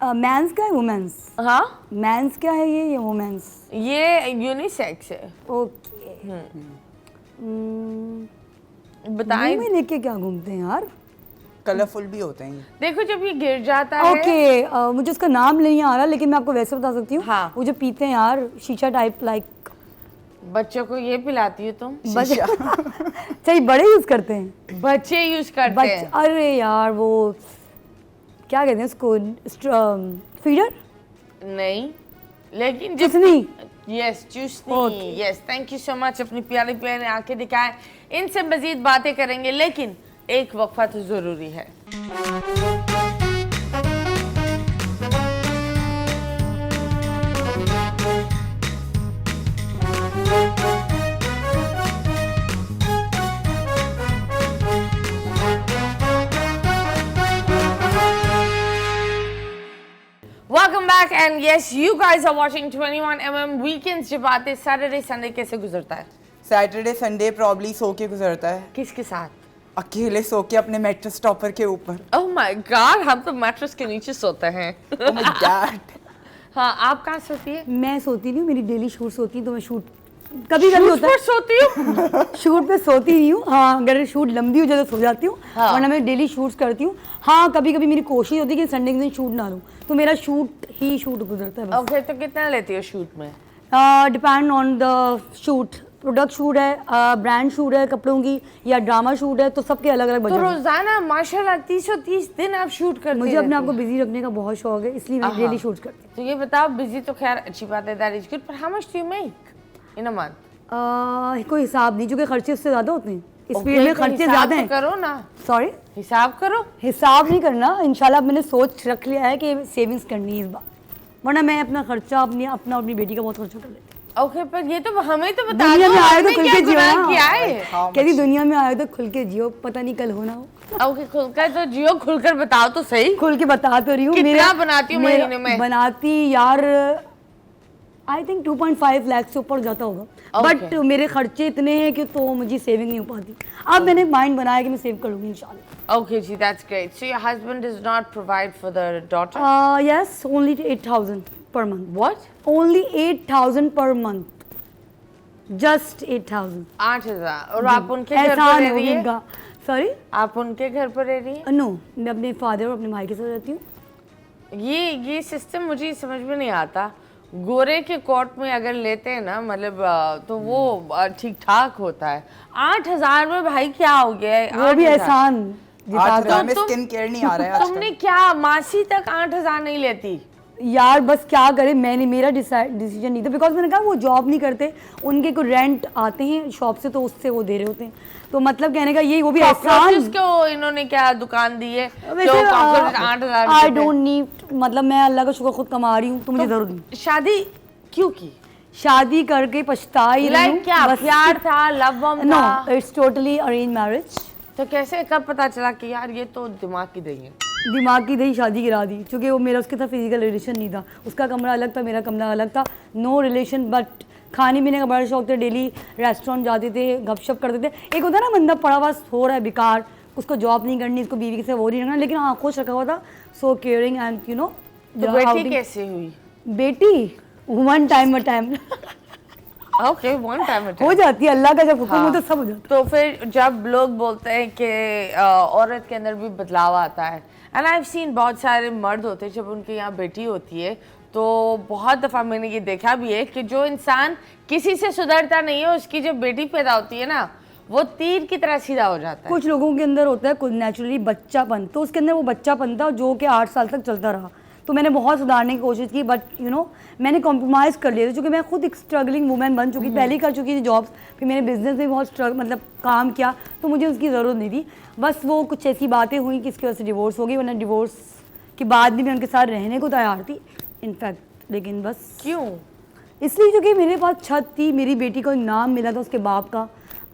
मैंस क्या है वुमेन्स? हाँ मैंस क्या है ये वुमेन्स? ये यूनिसेक्स है। ओके। बताएं। मुंह में लेके क्या घूमते हैं यार? कलरफुल भी होते हैं ये। देखो जब ये गिर जाता है। ओके मुझे उसका नाम नहीं आ रहा लेकिन मैं आपको वैसे बता सकती हूँ। हाँ। वो जो पीते हैं यार शीशा टाइप लाइक। बच्चों को ये पिलाती हो तुम? चाहिए बड़े यूज करते हैं। बच्चे यूज करते हैं। अरे यार वो क्या कहते हैं उसको? फीडर। नहीं, लेकिन जब चुसनी। यस चूसनी। Yes, thank you so much. अपनी प्यारी प्यारी आंखें दिखाएं। इनसे मजीद बातें करेंगे लेकिन एक वक्फा तो जरूरी है। Welcome back and yes, you guys are watching 21mm Weekends। जब आते सैटरडे संडे कैसे गुजरता है? सैटरडे संडे प्रॉब्ली सो के गुजरता है। किसके साथ? अकेले सो के अपने मैट्रेस टॉपर के ऊपर। Oh my God, हम तो मैट्रेस के नीचे सोते हैं। Oh my God। हाँ, आप कहाँ सोती है? मैं सोती नहीं हूँ, मेरी डेली शूट्स होती हैं तो मैं शूट कभी कभी होता पर है। सोती हूँ। शूट पे सोती नहीं हूँ। हाँ अगर शूट लंबी हो जाए तो सो जाती हूँ। हाँ। वरना मैं डेली शूट्स करती हूँ। हाँ कभी कभी मेरी कोशिश होती है कि संडे के दिन शूट ना लूँ तो मेरा शूट गुजरता है बस। ओके, तो कितना लेती हो शूट में? Depend on the shoot. Product shoot है, ब्रांड शूट है कपड़ों की, या ड्रामा शूट है, तो सबके अलग अलग तो बजट है। रोजाना माशाल्लाह 330 दिन आप शूट करते मुझे अपने आप को रहती बिजी रखने का बहुत शौक है इसलिए मैं हाँ। डेली शूट करती हैं। तो ये बताओ, बिजी तो खैर अच्छी बात है, दैट इज गुड, पर how much do you make in a month? कोई हिसाब नहीं, क्योंकि खर्चे उससे ज़्यादा होते हैं इस Okay, फील्ड में, तो खर्चे हिसाब ज़्यादा तो हैं। करो ना, सॉरी, हिसाब करो। हिसाब नहीं करना, इंशाल्लाह मैंने सोच रख लिया है कि सेविंग्स करनी है इस बार, वरना मैं अपना खर्चा अपनी बेटी का बहुत खर्चा कर लेती हूँ। ओके, पर ये तो हमें तो बता दुनिया दो, में आए तो हमने खुल क्या के जियो गुनाह ना। किया है। कहती दुनिया में आए तो खुल के जियो, पता नहीं कल हो ना हो। ओके, खुलकर तो जियो, खुलकर बताओ तो सही। खुल के बता तो रही हूँ। कितना बनाती हो महीने में? बनाती यार आई थिंक 2.5 लाख से ऊपर जाता होगा, बट मेरे खर्चे इतने हैं कि तो मुझे सेविंग नहीं हो पाती। अब मैंने माइंड बनाया कि मैं सेव करूँगी इंशाल्लाह। Okay, ji, that's great. So your husband does not provide for the daughter? Yes, only 8,000 per month. What? Only 8,000 per month. Just 8,000. 8,000। और आप उनके घर पर एहसान रह है वो रही भी है? उनका। सॉरी, आप उनके घर पर रह रही है? नो, मैं अपने फादर और अपने भाई के साथ रहती हूँ। ये सिस्टम मुझे समझ में नहीं आता। गोरे के कोर्ट में अगर लेते हैं ना, मतलब तो वो ठीक ठाक होता है। 8,000 में भाई क्या हो गया है? वो भी 8,000। एहसान जिता 8,000 में तुम- स्किन केयर नहीं आ रहा है आजकल। तुमने क्या मासी तक 8,000 नहीं लेती? यार बस क्या करे, मैंने मेरा डिसीजन नहीं था, बिकॉज मैंने कहा वो जॉब नहीं करते, उनके को रेंट आते हैं शॉप से तो उससे वो दे रहे होते हैं, तो मतलब कहने का ये वो भी एहसान। Cockroaches को इन्होंने क्या दुकान दी है? वैसे 8,000 आई डोंट नीड, मतलब मैं अल्लाह का शुक्र खुद कमा रही हूँ तो मुझे जरूरत नहीं। शादी क्यों की? शादी करके पछता ही रही हूँ। लाइक क्या प्यार था, लव बम नो, था? It's totally arrange marriage. तो कैसे कब पता चला कि यार ये तो दिमाग की दही है? दिमाग की दही शादी गिरा दी, क्योंकि वो मेरा उसके साथ फिजिकल रिलेशन नहीं था, उसका कमरा अलग था, मेरा कमरा अलग था, नो रिलेशन, बट खाने पीने का बड़ा शौक था, डेली रेस्टोरेंट जाते थे, गपशप करते थे। एक होता है ना बंदा पड़ा हुआ हो रहा है बेकार, उसको जॉब नहीं करनी, उसको बीवी से वो नहीं रखना, लेकिन हाँ खुश रखा हुआ था, सो केयरिंग एंड यू नो। तो बेटी कैसे हुई? बेटी one time okay, one time हो जाती है, अल्लाह का जब हुक्म हो तो सब हो जाता तो फिर जब लोग बोलते हैं कि औरत के अंदर भी बदलाव आता है, एंड आई हैव सीन बहुत सारे मर्द होते हैं जब उनके यहाँ बेटी होती है तो बहुत दफ़ा मैंने ये देखा भी है कि जो इंसान किसी से सुधरता नहीं है, उसकी जब बेटी पैदा होती है ना, वो तीर की तरह सीधा हो जाता है। कुछ लोगों के अंदर होता है कुछ नेचुरली बच्चापन, तो उसके अंदर वो बच्चापन था जो कि 8 साल तक चलता रहा, तो मैंने बहुत सुधारने की कोशिश की, बट यू नो मैंने कॉम्प्रोमाइज़ कर लिया था, क्योंकि मैं खुद एक स्ट्रगलिंग वूमेन बन चुकी, पहले ही कर चुकी थी जॉब्स, फिर मैंने बिजनेस में बहुत मतलब काम किया, तो मुझे उसकी ज़रूरत नहीं थी। बस वो कुछ ऐसी बातें हुई कि इसकी वजह से डिवोर्स हो गई, वरना डिवोर्स के बाद भी मैं उनके साथ रहने को तैयार थी इनफैक्ट, लेकिन बस क्यों? इसलिए क्योंकि मेरे पास छत थी, मेरी बेटी को इनाम मिला था उसके बाप का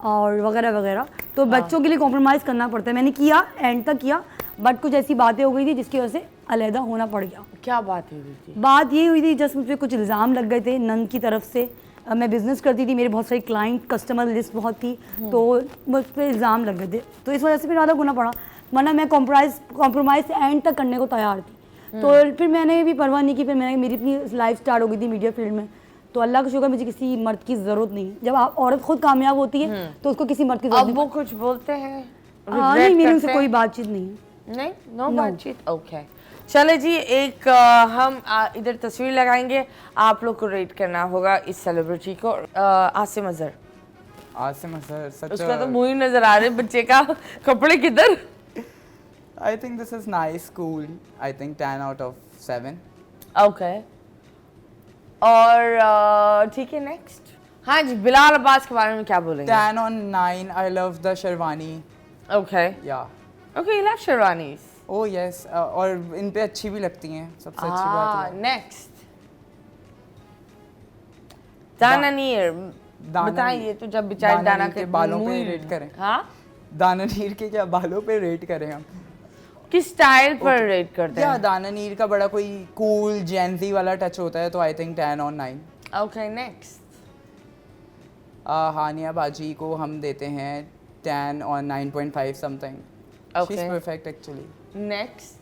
और वगैरह वगैरह, तो बच्चों के लिए कॉम्प्रोमाइज़ करना पड़ता है। मैंने किया, एंड तक किया, बट कुछ ऐसी बातें हो गई थी जिसकी वजह से अलहदा होना पड़ गया। क्या बात हुई थी? बात ये हुई थी, जस्ट मुझ पर कुछ इल्ज़ाम लग गए थे नंग की तरफ से। मैं बिज़नेस करती थी, मेरे बहुत सारी क्लाइंट कस्टमर लिस्ट बहुत थी, तो मुझ पर इल्ज़ाम लग गए थे, तो इस वजह से फिर ज़्यादा गुना पड़ा, वरना मैं कॉम्प्रोमाइज़ एंड तक करने को तैयार थी। तो फिर मैंने भी परवाह नहीं की, फिर मैंने मेरी अपनी लाइफ स्टार्ट हो गई थी मीडिया फील्ड में, तो अल्लाह का शुक्र मुझे किसी मर्द की ज़रूरत नहीं है। जब आप औरत खुद कामयाब होती है तो उसको किसी मर्द की ज़रूरत अब वो कुछ बोलते हैं? नहीं, मेरी उनसे कोई बातचीत नहीं है। नहीं, नो बातचीत। ओके, चले जी, एक हम इधर तस्वीर लगाएंगे, आप लोग को रेट करना होगा इस सेलिब्रिटी को। आसिम अजहर, उसका तो मुंह ही नजर आ रहे बच्चे का, कपड़े किधर? I think this is nice, cool. I think 10 out of 7. Okay, और ठीक है, नेक्स्ट। हाँ जी, बिलाल अब्बास के बारे में क्या बोलेंगे? 10 on 9. I love the Sherwani. Okay, Yeah. Okay, you love sherwanis. Oh yes. और इन पे अच्छी भी लगती हैं, सबसे अच्छी बात है। नेक्स्ट, दाना नीर, दाना बताइए तो, जब बेचारे दाना के बालों पे मुंह ही- रेट करें। हाँ, दानानीर के क्या बालों पे रेट करें हम? किस स्टाइल पर रेट करते या हैं? दानानीर का बड़ा कोई कूल जेंजी वाला टच होता है, तो I think 10 on 9. Okay, next. Hania बाजी को हम देते हैं 10 on 9.5 something. Okay. She's perfect actually. Next,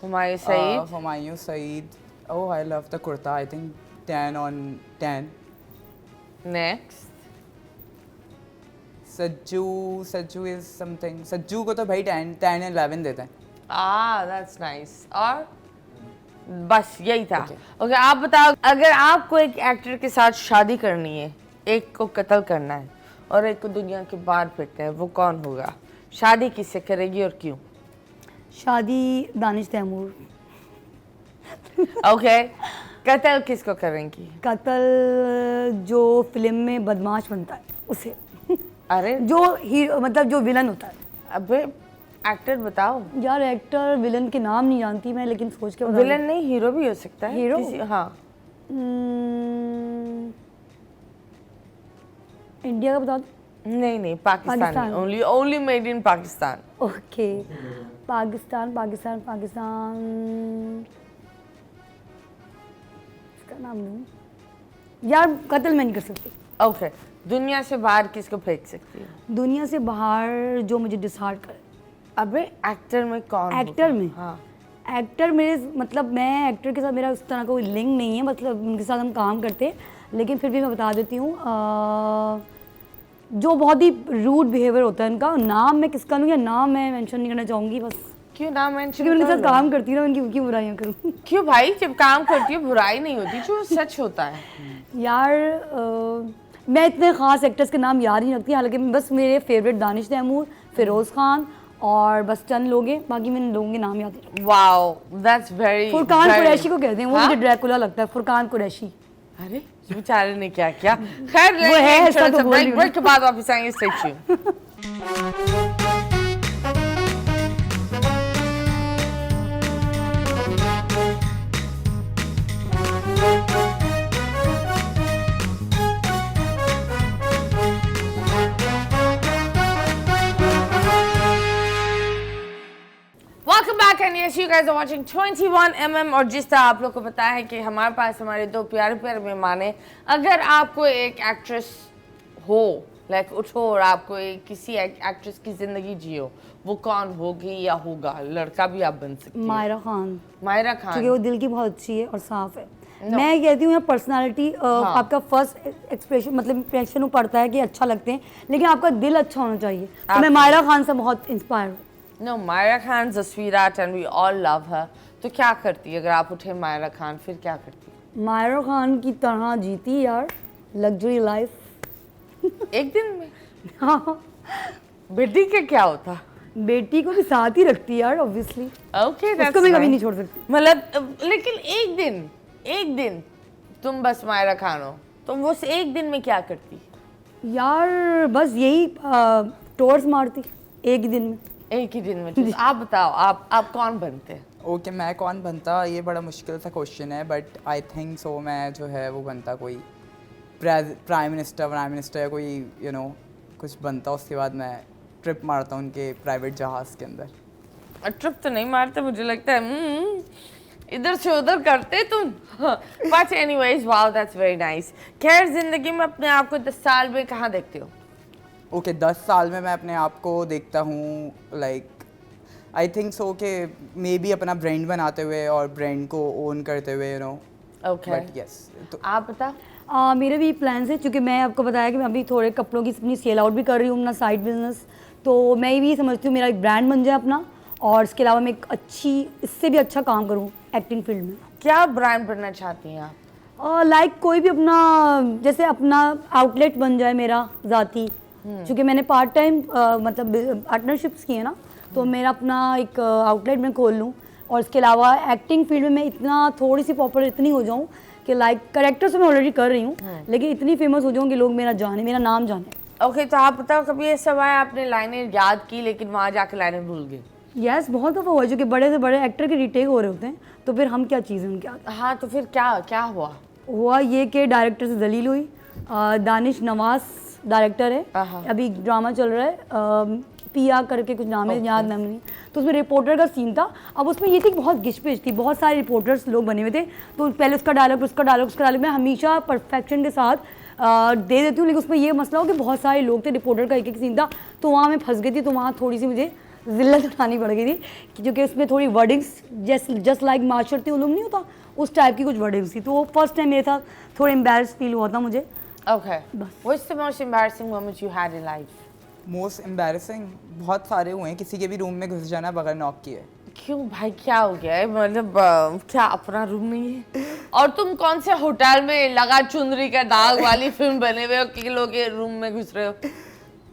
Humayun Saeed. Humayun Saeed. Oh, I love the kurta. I think 10 on 10. Next, Sajju is something. Sajju को तो भाई 10 11 देते हैं. That's nice. और बस यही था। ओके, आप बताओ, अगर आपको एक एक्टर के साथ शादी करनी है, एक को कत्ल करना है और एक को दुनिया के बाहर फेंकना है, वो कौन होगा? शादी किससे करेगी और क्यों? शादी दानिश तैमूर। ओके, कत्ल किसको करेंगी? कत्ल जो फिल्म में बदमाश बनता है उसे। अरे जो हीरो मतलब जो विलन होता है। अबे एक्टर बताओ। यार एक्टर विलन के नाम नहीं जानती मैं, लेकिन सोच के बता विलन नहीं, हीरो भी हो सकता है। हीरो? हाँ। इंडिया का बता दो। नहीं, Pakistan. Pakistan. Only made in Pakistan. Okay, Pakistan Pakistan Pakistan, इसका नाम नहीं यार, कत्ल मैं नहीं कर सकती। ओके, दुनिया से बाहर किसको फेंक सकती है? दुनिया से बाहर जो मुझे डिसहार्ट करे। अबे एक्टर में कौन? एक्टर में? हाँ। एक्टर मेरे मतलब मैं एक्टर के साथ मेरा उस तरह का कोई लिंक नहीं है, मतलब उनके साथ हम काम करते हैं, लेकिन फिर भी मैं बता देती हूँ जो बहुत ही रूड बिहेवियर होता है उनका। नाम मैं किसका लूँ या नाम मैं मेंशन नहीं करना चाहूँगी बस, क्यों नाम मेंशन? क्योंकि उनके साथ काम करती हूँ ना, उनकी क्यों बुराइयाँ करूँ। क्यों भाई, जब काम करती है बुराई नहीं होती, जो सच होता है। यार मैं इतने ख़ास एक्टर्स के नाम याद नहीं रखती, हालांकि बस मेरे फेवरेट दानिश तैमूर, फिरोज़ खान और बस चंद लोग हैं, बाकी मैं इन लोगों के नाम याद नहीं रखती। Wow, that's very. Furqan Qureshi को कहते हैं, वो हाँ? मुझे ड्रैकुला लगता है, फुरकान कुरैशी। अरे इस बेचारे ने क्या किया। खैर वो है ऐसा तो बोल रही हूँ। ब्रेक के बाद वापस आएंगे। Stay tuned. Welcome back and yes, you guys are watching 21mm। और जिस तरह आप लोग को पता है कि हमारे पास हमारे दो प्यारे प्यारे मेहमान हैं। अगर आपको एक एक्ट्रेस हो, लाइक उठो और आपको एक किसी एक्ट्रेस की जिंदगी जियो, वो कौन होगी या होगा? लड़का भी आप बन सकती हैं। मायरा खान। मायरा खान, क्योंकि वो दिल की बहुत अच्छी है और साफ है। मैं कहती हूँ पर्सनालिटी आपका फर्स्ट एक्सप्रेशन मतलब इंप्रेशन वो पड़ता है कि अच्छा लगते हैं, लेकिन आपका दिल अच्छा होना चाहिए। तो मैं मायरा खान से बहुत इंस्पायर हूँ। No, Myra Khan's a sweetheart and we all love her। तो क्या करती अगर आप उठे मायरा खान, फिर क्या करती? मायरा खान की तरह जीती यार लग्जरी लाइफ। एक दिन में? हाँ, बेटी का क्या होता? बेटी को भी साथ ही रखती यार ऑब्वियसली। ओके, उसको भी कभी नहीं छोड़ सकती। मतलब लेकिन एक दिन तुम बस मायरा खान हो, तुम वो एक दिन में क्या करती? यार बस यही टोर्स मारती एक ही दिन में। एक ही दिन में? तो आप बताओ, आप कौन बनते? ओके, मैं कौन बनता, ये बड़ा मुश्किल सा क्वेश्चन है, बट आई थिंक सो मैं जो है वो बनता कोई प्राइम मिनिस्टर या कोई कुछ बनता। उसके बाद मैं ट्रिप मारता उनके प्राइवेट जहाज़ के अंदर। ट्रिप तो नहीं मारते, मुझे लगता है इधर से उधर करते तुम। But anyways, wow that's very nice. खैर, जिंदगी में अपने आप को 10 साल में कहाँ देखते हो? ओके, 10 साल में मैं अपने आप को देखता हूँ लाइक आई थिंक सो कि मे बी अपना ब्रांड बनाते हुए और ब्रांड को ओन करते हुए ओके, बट यस। तो आप बता। मेरे भी प्लान्स है, क्योंकि मैं आपको बताया कि मैं अभी थोड़े कपड़ों की अपनी सेल आउट भी कर रही हूँ, अपना साइड बिजनेस। तो मैं भी समझती हूँ मेरा एक ब्रांड बन जाए अपना, और इसके अलावा मैं एक अच्छी इससे भी अच्छा काम करूँ एक्टिंग फील्ड में। क्या ब्रांड बनना चाहती हैं आप? लाइक कोई भी अपना जैसे अपना आउटलेट बन जाए मेरा ज़ाती, क्योंकि मैंने पार्ट टाइम मतलब पार्टनरशिप्स की है ना, तो मेरा अपना एक आउटलेट मैं खोल लूँ। और इसके अलावा एक्टिंग फील्ड में मैं इतना थोड़ी सी पॉपुलर इतनी हो जाऊँ कि लाइक करेक्टर्स मैं ऑलरेडी कर रही हूँ, लेकिन इतनी फेमस हो जाऊँ कि लोग मेरा नाम जाने। ओके, तो आप बताओ, कभी ऐसा हुआ है आपने लाइनें याद की लेकिन वहाँ जाके लाइनें भूल गए? यस, बहुत दफ़ा हुआ है, जो कि बड़े से बड़े एक्टर के रिटेक हो रहे होते हैं, तो फिर हम क्या चीज़ें उनके आगे। हाँ, तो फिर क्या हुआ? ये कि डायरेक्टर से दलील हुई। दानिश नवाज डायरेक्टर है, अभी ड्रामा चल रहा है पिया करके कुछ नाम है, याद नाम नहीं। तो उसमें रिपोर्टर का सीन था। अब उसमें ये थी कि बहुत घिचपिच थी, बहुत सारे रिपोर्टर्स लोग बने हुए थे, तो पहले उसका डायलॉग मैं हमेशा परफेक्शन के साथ दे देती हूँ, लेकिन उसमें ये मसला हो कि बहुत सारे लोग थे, रिपोर्टर का एक सीन था, तो वहाँ मैं फंस गई थी। तो वहाँ थोड़ी सी मुझे जिल्लत उठानी पड़ गई थी, क्योंकि उसमें थोड़ी वर्डिंग्स जस्ट लाइक मार्शल उलूम नहीं होता, उस टाइप की कुछ वर्डिंग्स थी। तो वो फर्स्ट टाइम मेरे साथ थोड़ा एम्बैरस फील हुआ था मुझे। Okay, what's the most embarrassing moment you had in life? Most embarrassing बहुत सारे हुए हैं। किसी के भी रूम में घुस जाना बगैर नॉक किए। क्यों भाई, क्या हो गया है? मतलब क्या अपना रूम नहीं है? और तुम कौन से होटल में लगा चुनरी का दाग वाली फिल्म बने हुए हो कि लोग के रूम में घुस रहे हो?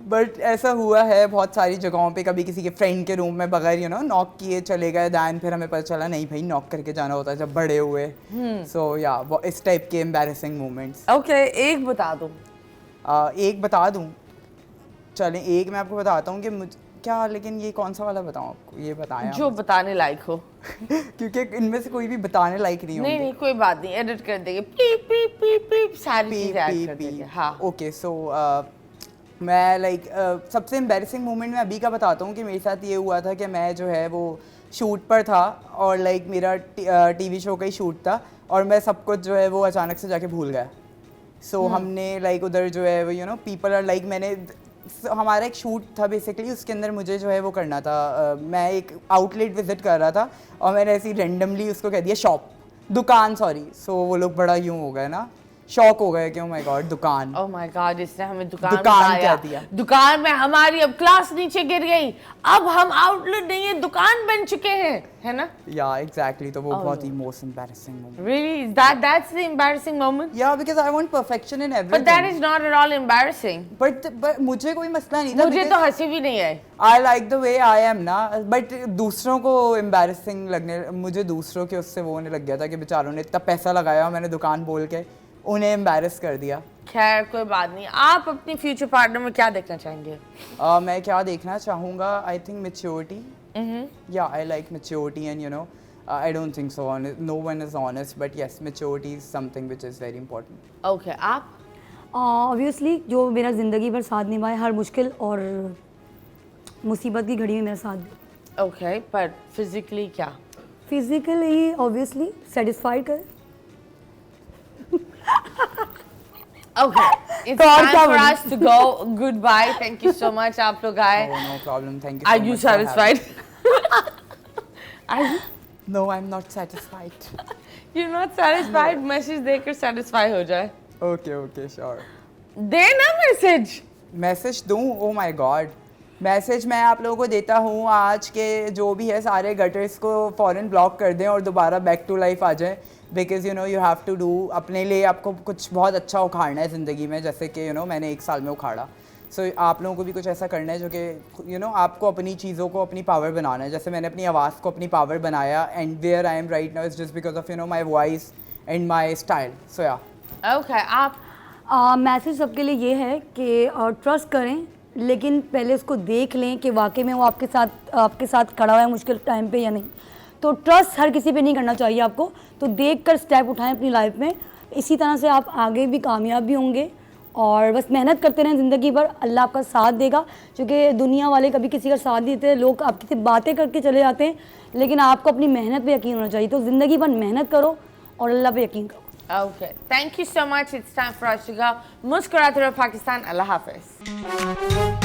बट ऐसा हुआ है बहुत सारी जगहों पे, कभी किसी के फ्रेंड के रूम में बगैर नॉक किए चले गए, दैन फिर हमें पता चला नहीं भाई नॉक करके जाना होता है जब बड़े हुए। सो या इस टाइप के एम्बैरेसिंग मोमेंट्स। ओके, एक बता दो। एक बता दूं? चलें एक मैं आपको बताता हूँ कि क्या, लेकिन ये कौन सा वाला बताऊँ आपको, ये बताएं जो बताने लायक हो। क्योंकि इनमें से कोई भी बताने लायक नहीं होंगे। नहीं कोई बात नहीं, एडिट कर देंगे, पीप पीप पीप पीप सारी चीजें ऐड कर देंगे। हाँ ओके, सो मैं सबसे एम्बैरेसिंग मोमेंट मैं अभी का बताता हूँ कि मेरे साथ ये हुआ था कि मैं जो है वो शूट पर था और मेरा टीवी शो का ही शूट था और मैं सब कुछ जो है वो अचानक से जाके भूल गया। सो हमने उधर जो है वो पीपल आर मैंने हमारा एक शूट था बेसिकली, उसके अंदर मुझे जो है वो करना था, मैं एक आउटलेट विजिट कर रहा था और मैंने ऐसे ही रेंडमली उसको कह दिया शॉप, दुकान सॉरी। सो वो लोग बड़ा यूं हो गए ना, शॉक हो गए कि ओह माय गॉड दुकान। ओह माय गॉड, इसने हमें दुकान कह दिया। दुकान में हमारी अब क्लास नीचे गिर गई, अब हम आउटलेट नहीं है दुकान बन चुके हैं, है ना? या एग्जैक्टली, तो वो बहुत ही most embarrassing moment. Really? That's the embarrassing moment? Yeah, because I want perfection in everything. But that is not at all embarrassing. But मुझे कोई मसला नहीं था। मुझे तो हंसी भी नहीं आई। I like the way I am ना, but दूसरों को embarrassing लगने, मुझे दूसरों के उससे वो होने लग गया था कि बेचारों ने इतना पैसा लगाया मैंने दुकान बोल के उन्हें एम्बैरस कर दिया। खैर कोई बात नहीं। आप अपनी फ्यूचर पार्टनर में क्या देखना चाहेंगे? मैं क्या देखना चाहूँगा, आई थिंक मेच्योरिटी। या I like maturity and I don't think so. No one is honest, but yes, maturity is something which is very important. Okay, आप? ऑब्वियसली जो मेरा ज़िंदगी भर साथ निभाए, हर मुश्किल और मुसीबत की घड़ी में मेरा साथ दे। Okay, पर फिजिकली क्या? फिजिकली ऑब्वियसली सेटिस्फाइड करे। Okay, it's time for us to go. Goodbye. Thank you so much. आप लोग आए। Oh, no problem. Thank you so Are much. you for having satisfied? Are you? me. No, I'm not satisfied. You're not satisfied? Message देकर satisfy हो जाए। Okay, sure. दे ना मैसेज। मैसेज दूँ? Oh my God. मैसेज मैं आप लोगों को देता हूँ, आज के जो भी है सारे गटर्स को फ़ौरन ब्लॉक कर दें और दोबारा बैक टू लाइफ आ जाएं, because you have to do, अपने लिए आपको कुछ बहुत अच्छा उखाड़ना है ज़िंदगी में, जैसे कि मैंने 1 साल में उखाड़ा। सो आप लोगों को भी कुछ ऐसा करना है जो कि आपको अपनी चीज़ों को अपनी पावर बनाना है, जैसे मैंने अपनी आवाज़ को अपनी पावर बनाया, and where I am right now is just because of my voice and my style. So या Okay, आप? मैसेज सबके लिए ये है कि ट्रस्ट करें, लेकिन पहले उसको देख लें कि वाकई में वो आपके साथ खड़ा हुआ है मुश्किल टाइम पे या नहीं। तो ट्रस्ट हर किसी पे नहीं करना चाहिए आपको, तो देखकर स्टेप उठाएं अपनी लाइफ में। इसी तरह से आप आगे भी कामयाब भी होंगे और बस मेहनत करते रहें ज़िंदगी भर, अल्लाह आपका साथ देगा। क्योंकि दुनिया वाले कभी किसी का साथ नहीं देते, लोग आपकी से बातें करके चले जाते हैं, लेकिन आपको अपनी मेहनत पे यकीन होना चाहिए। तो ज़िंदगी भर मेहनत करो और अल्लाह पे यकीन करो। Okay, thank you so much. It's time for us to go. मुस्कुराते रहो पाकिस्तान। अल्लाह हाफिज़।